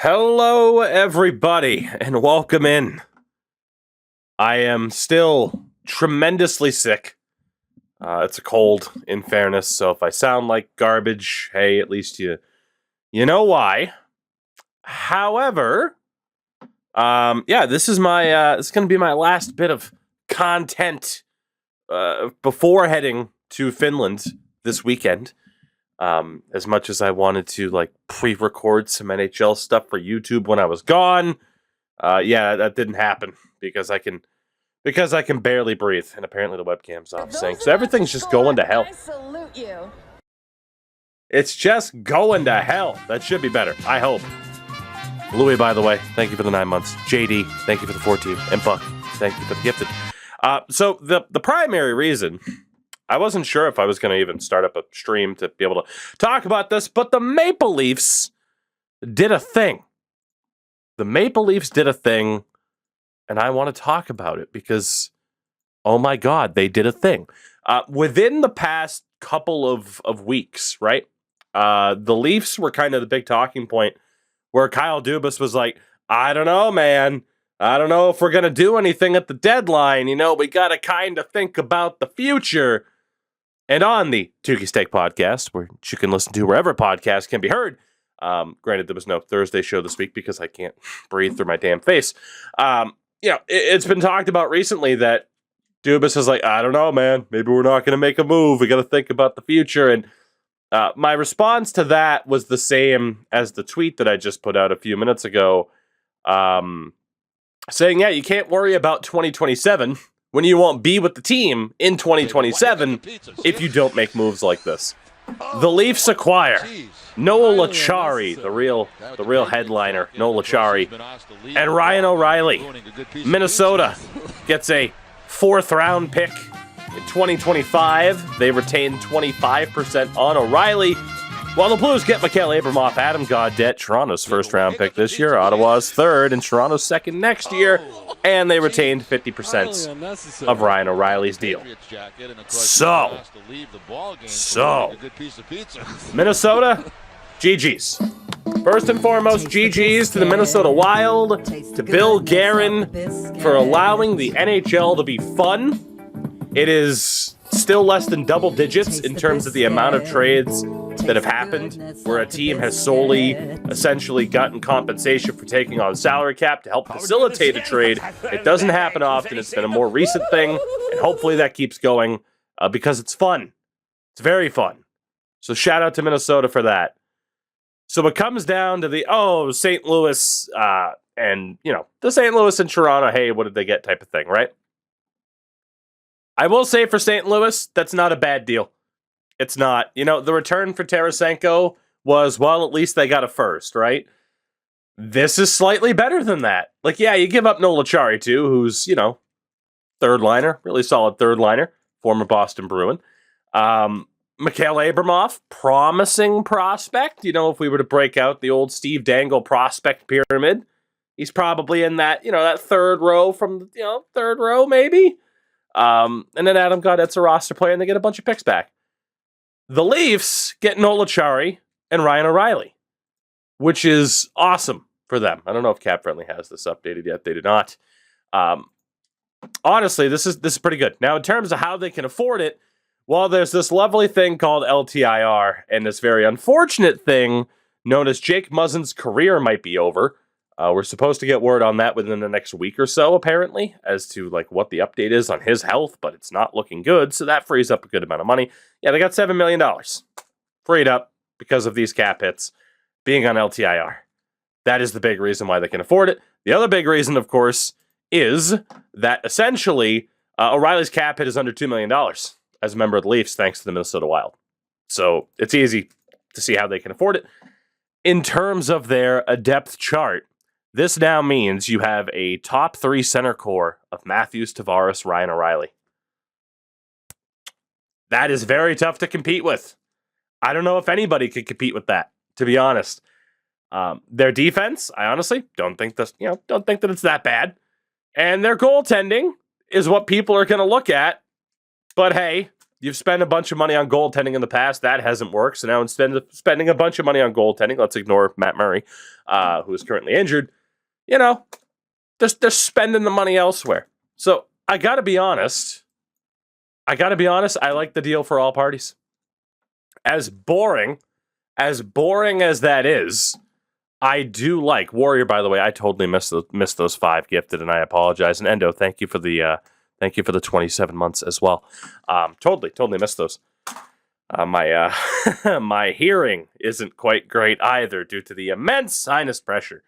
Hello, everybody, and welcome in. I am still tremendously sick. It's a cold, in fairness, so if I sound like garbage, hey, at least you know why. However, this is this is going to be my last bit of content before heading to Finland this weekend. As much as I wanted to pre-record some NHL stuff for YouTube when I was gone, that didn't happen because I can barely breathe, and apparently the webcam's off sync, so everything's just going to hell. I salute you. It's just going to hell. That should be better, I hope. Louis, by the way, thank you for the 9 months. JD, thank you for the 14. And Buck, thank you for the gifted. So the primary reason, I wasn't sure if I was going to even start up a stream to be able to talk about this, but the Maple Leafs did a thing. The Maple Leafs did a thing, and I want to talk about it because, oh my God, they did a thing. Within the past couple of weeks, right? The Leafs were kind of the big talking point where Kyle Dubas was like, I don't know, man. I don't know if we're going to do anything at the deadline. You know, we got to kind of think about the future. And on the Tukey Steak podcast, which you can listen to wherever podcasts can be heard. Granted, there was no Thursday show this week because I can't breathe through my damn face. It's been talked about recently that Dubas is like, I don't know, man. Maybe we're not going to make a move. We got to think about the future. And my response to that was the same as the tweet that I just put out a few minutes ago, saying, you can't worry about 2027 when you won't be with the team in 2027 if you don't make moves like this. The Leafs acquire Noel Acciari, the real headliner, Noel Acciari, and Ryan O'Reilly. Minnesota gets a 4th-round pick in 2025. They retain 25% on O'Reilly, while the Blues get Mikael Abramoff, Adam Gaudette, Toronto's 1st-round pick this year, Ottawa's 3rd, and Toronto's 2nd next year, and they retained 50% of Ryan O'Reilly's deal. So, Minnesota, GG's. First and foremost, GG's to the Minnesota Wild, to Bill Guerin for allowing the NHL to be fun. It is still less than double digits in terms of the amount of trades that have happened where a team has solely essentially gotten compensation for taking on salary cap to help facilitate a trade. It doesn't happen often. It's been a more recent thing, and hopefully that keeps going because it's fun. It's very fun. So shout out to Minnesota for that. So it comes down to the, St. Louis and, the St. Louis and Toronto, hey, what did they get type of thing, right? I will say for St. Louis, that's not a bad deal. It's not. The return for Tarasenko was, well, at least they got a 1st, right? This is slightly better than that. You give up Noel Acciari, too, who's, 3rd liner, really solid 3rd liner, former Boston Bruin. Mikael Abramoff, promising prospect. If we were to break out the old Steve Dangle prospect pyramid, he's probably in that, that 3rd row from, 3rd row, maybe. And then Adam Gaudette's a roster player, and they get a bunch of picks back. The Leafs get Noel Acciari and Ryan O'Reilly, which is awesome for them. I don't know if Cap Friendly has this updated yet. They do not. Honestly, this is pretty good. Now, in terms of how they can afford it, well, there's this lovely thing called LTIR, and this very unfortunate thing known as Jake Muzzin's career might be over. We're supposed to get word on that within the next week or so, apparently, as to what the update is on his health, but it's not looking good, so that frees up a good amount of money. Yeah, they got $7 million freed up because of these cap hits being on LTIR. That is the big reason why they can afford it. The other big reason, of course, is that essentially O'Reilly's cap hit is under $2 million as a member of the Leafs, thanks to the Minnesota Wild. So it's easy to see how they can afford it. In terms of their depth chart, this now means you have a top 3 center core of Matthews, Tavares, Ryan O'Reilly. That is very tough to compete with. I don't know if anybody could compete with that, to be honest. Their defense, I honestly don't think that it's that bad. And their goaltending is what people are going to look at. But hey, you've spent a bunch of money on goaltending in the past. That hasn't worked. So now instead of spending a bunch of money on goaltending, let's ignore Matt Murray, who is currently injured. They're spending the money elsewhere. So I got to be honest. I like the deal for all parties. As boring as that is, I do like Warrior. By the way, I totally missed those 5 gifted, and I apologize. And Endo, thank you for the 27 months as well. Totally missed those. My my hearing isn't quite great either due to the immense sinus pressure.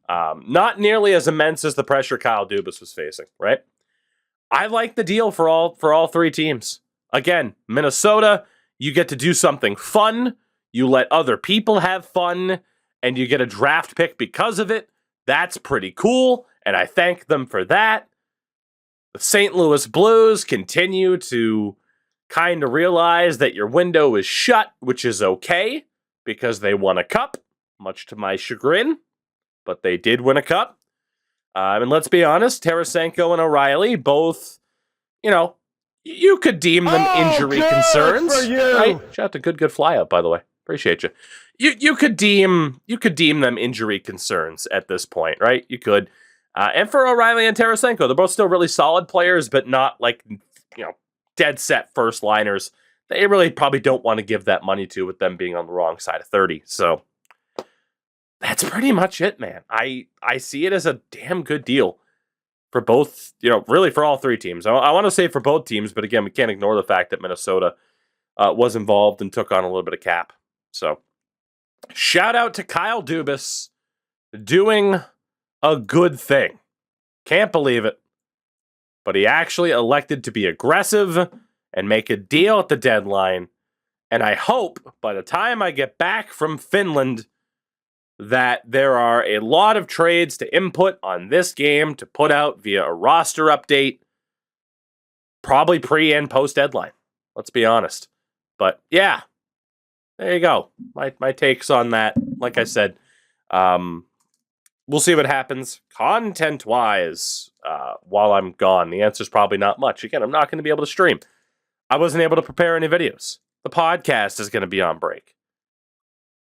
Not nearly as immense as the pressure Kyle Dubas was facing. Right. I like the deal for all 3 teams. Again, Minnesota, you get to do something fun. You let other people have fun, and you get a draft pick because of it. That's pretty cool, and I thank them for that. The St. Louis Blues continue to kind of realize that your window is shut, which is okay, because they won a cup, much to my chagrin, but they did win a cup. And let's be honest, Tarasenko and O'Reilly both, you could deem them injury concerns. For you. Right? Shout out to good fly out, by the way. Appreciate you. You could deem them injury concerns at this point, right? You could. And for O'Reilly and Tarasenko, they're both still really solid players, but not like, dead set first liners. They really probably don't want to give that money to with them being on the wrong side of 30. So that's pretty much it, man. I see it as a damn good deal for both, really for all 3 teams. I want to say for both teams, but again, we can't ignore the fact that Minnesota was involved and took on a little bit of cap. So shout out to Kyle Dubas doing a good thing. Can't believe it. But he actually elected to be aggressive and make a deal at the deadline. And I hope by the time I get back from Finland that there are a lot of trades to input on this game to put out via a roster update, probably pre and post deadline. Let's be honest. But yeah, there you go. My takes on that. Like I said, we'll see what happens content-wise while I'm gone. The answer's probably not much. Again, I'm not going to be able to stream. I wasn't able to prepare any videos. The podcast is going to be on break.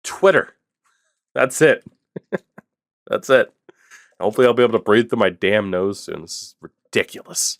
Twitter. That's it. That's it. Hopefully I'll be able to breathe through my damn nose soon. This is ridiculous.